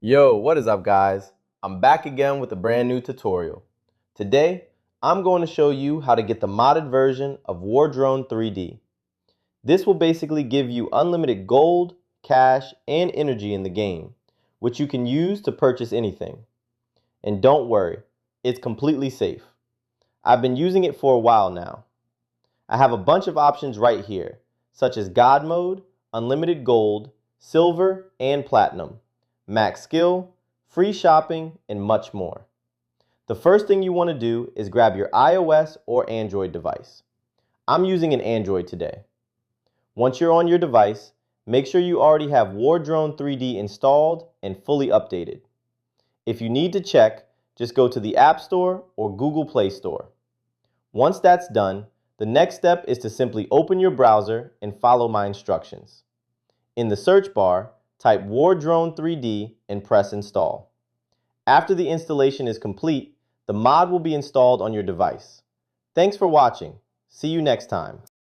Yo, what is up guys? I'm back again with a brand new tutorial. Today, I'm going to show you how to get the modded version of War Drone 3D. This will basically give you unlimited gold, cash, and energy in the game, which you can use to purchase anything. And don't worry, it's completely safe. I've been using it for a while now. I have a bunch of options right here, such as God Mode, Unlimited Gold, Silver, and Platinum, Max Skill, free shopping, and much more. The first thing you want to do is grab your iOS or Android device. I'm using an Android today. Once you're on your device, make sure you already have War Drone 3D installed and fully updated. If you need to check, just go to the App Store or Google Play Store. Once that's done, the next step is to simply open your browser and follow my instructions. In the search bar, type War Drone 3D and press install. After the installation is complete, the mod will be installed on your device. Thanks for watching. See you next time.